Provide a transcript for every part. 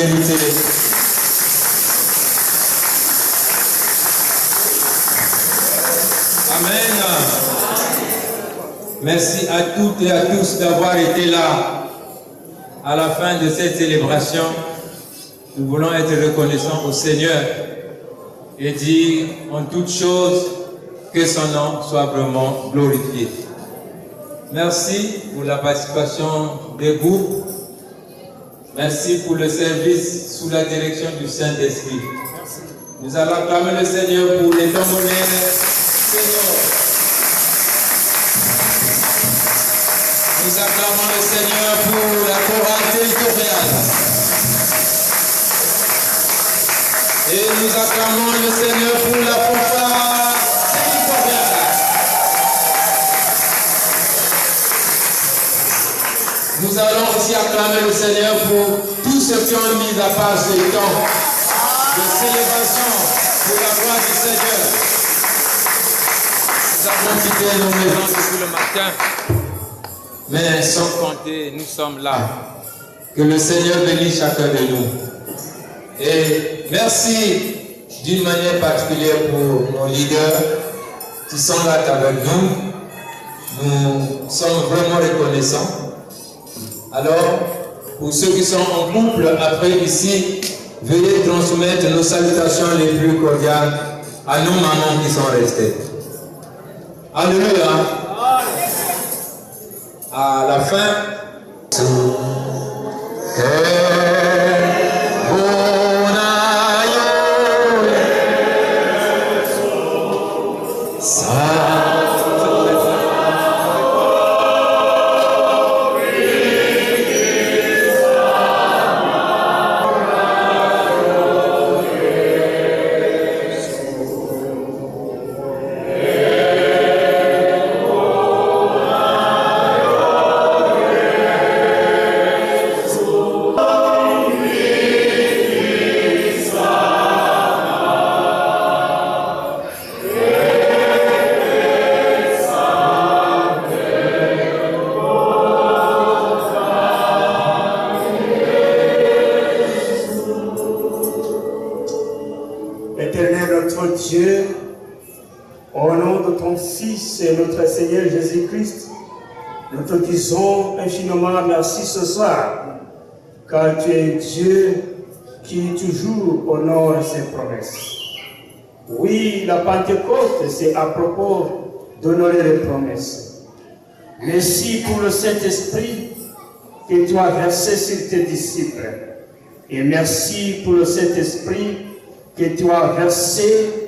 fidélité. Amen. Merci à toutes et à tous d'avoir été là à la fin de cette célébration. Nous voulons être reconnaissants au Seigneur et dire en toutes choses que son nom soit vraiment glorifié. Merci pour la participation des groupes. Merci pour le service sous la direction du Saint-Esprit. Nous allons acclamer le Seigneur pour les tambourins. Seigneur. Nous acclamons le Seigneur pour la chorale territoriale. Et nous acclamons le Seigneur pour la fanfare territoriale. Nous allons aussi acclamer le Seigneur pour tous ceux qui ont mis à part ce temps de célébration pour la gloire du Seigneur. Nous avons quitté nos maisons depuis le matin, mais sans compter, nous sommes là. Que le Seigneur bénisse chacun de nous. Et merci d'une manière particulière pour nos leaders qui sont là avec nous. Nous sommes vraiment reconnaissants. Alors, pour ceux qui sont en couple après ici, veuillez transmettre nos salutations les plus cordiales à nos mamans qui sont restées. Alléluia. À la fin, notre Seigneur Jésus-Christ, nous te disons infiniment merci ce soir, car tu es Dieu qui toujours honore ses promesses. Oui, la Pentecôte, c'est à propos d'honorer les promesses. Merci pour le Saint-Esprit que tu as versé sur tes disciples. Et merci pour le Saint-Esprit que tu as versé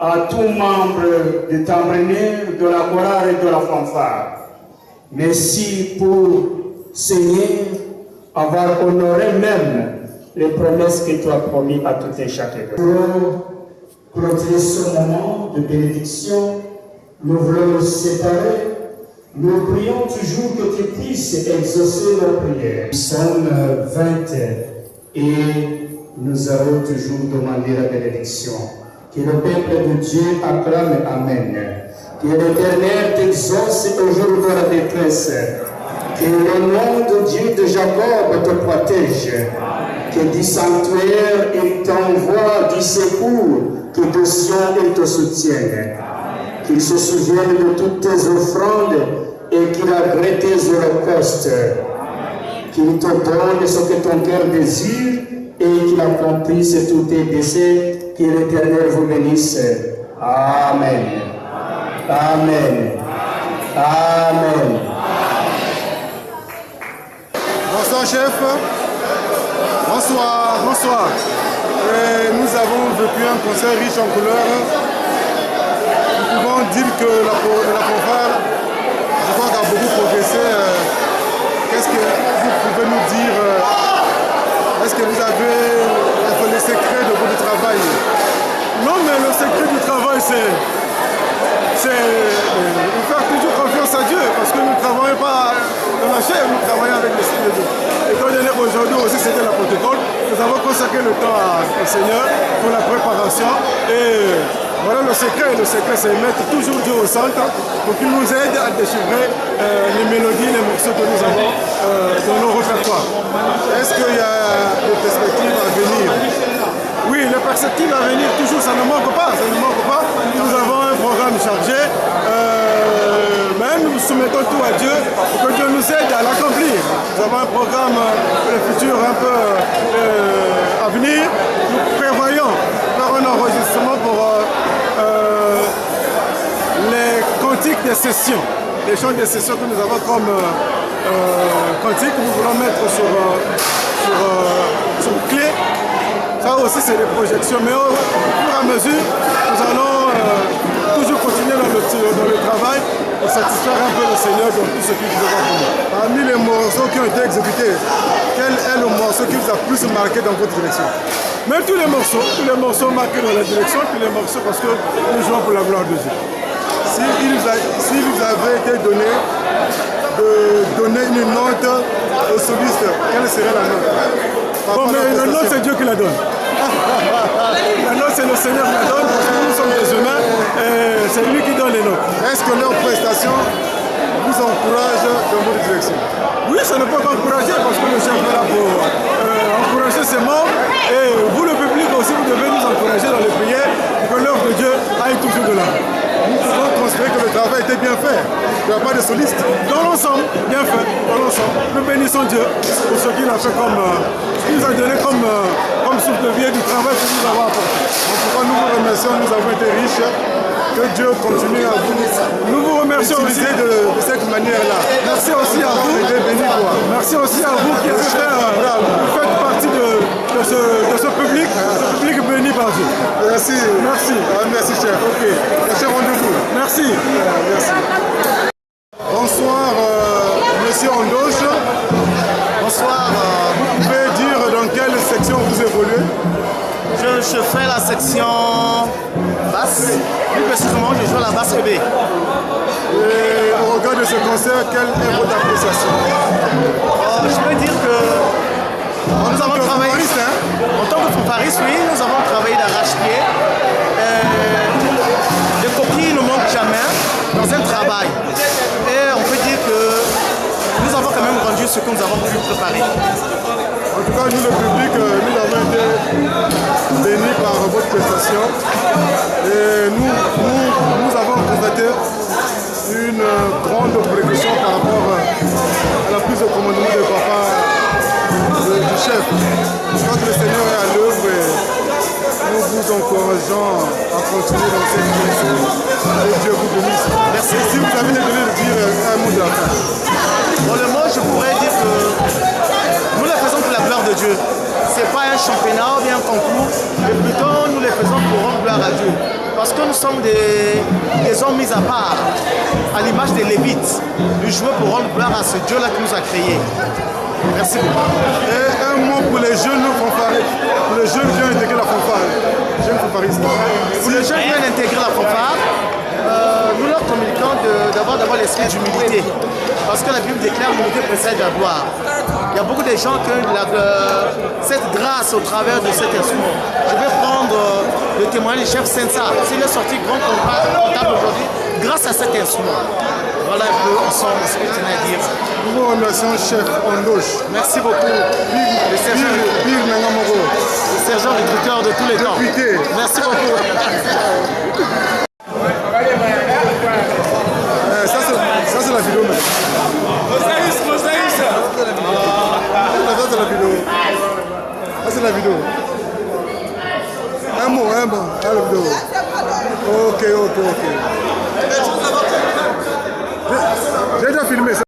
à tout membre de tambouriniers, de la chorale et de la fanfare. Merci pour, Seigneur, avoir honoré même les promesses que tu as promis à tout et chacun. Pour clôturer ce moment de bénédiction, nous voulons nous séparer. Nous prions toujours que tu puisses exaucer nos prières. Psaume 20, et nous allons toujours demander la bénédiction. Que le peuple de Dieu acclame Amen. Que l'Éternel t'exauce au jour de la détresse. Que le nom de Dieu de Jacob te protège. Que du sanctuaire il t'envoie du secours. Que de Sion il te soutienne. Qu'il se souvienne de toutes tes offrandes et qu'il agrée tes holocaustes. Qu'il te donne ce que ton cœur désire et qu'il accomplisse tous tes désirs. Que l'Éternel vous bénisse. Amen. Amen. Amen. Bonsoir chef. Bonsoir. Bonsoir. Nous avons vécu un concert riche en couleurs. Nous pouvons dire que la fanfare, je crois qu'elle a beaucoup progressé. Qu'est-ce que vous pouvez nous dire? Est-ce que vous avez le secret de votre travail? Non, mais le secret du travail, c'est de faire toujours confiance à Dieu, parce que nous ne travaillons pas dans la chair, nous travaillons avec l'Esprit de Dieu. Et quand on est aujourd'hui aussi, c'était la Pentecôte, nous avons consacré le temps au Seigneur pour la préparation et Voilà le secret c'est mettre toujours Dieu au centre pour qu'il nous aide à déchiffrer les mélodies, les morceaux que nous avons dans nos répertoires. Est-ce qu'il y a des perspectives à venir? Oui, les perspectives à venir, toujours, ça ne manque pas, Nous avons un programme chargé, même nous soumettons tout à Dieu pour que Dieu nous aide à l'accomplir. Nous avons un programme pour le futur un peu à venir. Nous prévoyons faire un enregistrement pour les cantiques des sessions, les chants des sessions que nous avons comme cantiques que nous voulons mettre sur clé. Ça aussi c'est des projections, mais au fur et à mesure, nous allons toujours continuer dans le travail pour satisfaire un peu le Seigneur dans tout ce qu'il devra pour nous. Parmi les morceaux qui ont été exécutés, quel est le morceau qui vous a plus marqué dans votre direction? Mais tous les morceaux marqués dans la direction, tous les morceaux parce que nous jouons pour la gloire de Dieu. Si vous avez été donné de donner une note au soliste, quelle serait la note? Bon, mais la note, c'est Dieu qui la donne. La note, c'est le Seigneur qui la donne, parce que nous sommes des humains, et c'est lui qui donne les notes. Est-ce que leurs prestations vous encouragent dans votre direction? Oui, ça ne peut qu'encourager, parce que le chef est là pour encourager ses membres, et vous, le public aussi, vous devez nous encourager dans les prières, pour que l'œuvre de Dieu aille toujours de l'avant. Nous pouvons considérer que le travail était bien fait. Il n'y a pas de soliste. Dans l'ensemble, bien fait. Dans l'ensemble. Nous bénissons Dieu pour ce qu'il a fait il nous a donné comme souffle de vie du travail que nous avons apporté. En tout cas, nous vous remercions, nous avons été riches. Que Dieu continue à vous. Nous vous remercions aussi de cette manière-là. Merci aussi à vous. Merci aussi à vous qui avez fait, vous faites partie de ce public béni par Dieu. Merci. Merci. Merci, chef. Ok. Chef, rendez-vous. Merci. Merci. Bonsoir, monsieur Ondoche. Bonsoir. Vous pouvez dire dans quelle section vous évoluez? Je fais la section basse. Plus précisément, je joue la basse EB. Et au regard de ce concert, quelle est votre appréciation? Je peux dire que nous avons travaillé. En tant que fanfariste, oui, nous avons travaillé d'arrache-pied. Les coquilles ne manquent jamais dans un travail. Et on peut dire que nous avons quand même rendu ce que nous avons pu préparer. En tout cas, nous, le public, nous avons été bénis par votre prestation. Et nous avons constaté une grande progression par rapport à la prise de commandement de papa, du chef. Je crois que le Seigneur est à l'œuvre et nous vous encourageons à continuer dans cette direction. Et Dieu vous bénisse. Merci. Si vous avez les données de dire un mot de la fin. Pour le mot, je pourrais dire que nous les faisons pour la gloire de Dieu. Ce n'est pas un championnat ou bien un concours, mais plutôt nous les faisons pour rendre gloire à Dieu. Parce que nous sommes des hommes mis à part, à l'image des Lévites. Nous jouons pour rendre gloire à ce Dieu-là qui nous a créés. Merci beaucoup. Et un mot pour les jeunes fanfaristes, pour les jeunes qui ont intégré la fanfare. Jeunes fanfaristes. Pour les jeunes qui viennent intégrer la fanfare, nous leur communiquons d'avoir l'esprit d'humilité. Parce que la Bible déclare l'humilité précède la gloire. Il y a beaucoup de gens qui ont cette grâce au travers de cet instrument. Je vais prendre le témoignage du chef Sensa. S'il est sorti grand comptable aujourd'hui, grâce à cet instrument. Voilà un peu ensemble ce que je tenais à dire. Nous vous remercions, chef Ondoche. Merci beaucoup. Le sergent recruteur de tous les temps. Merci beaucoup. Ça c'est la vidéo maintenant. Ça c'est la vidéo. Ça c'est la vidéo. Un mot, la vidéo. Ok. J'ai déjà filmé ça.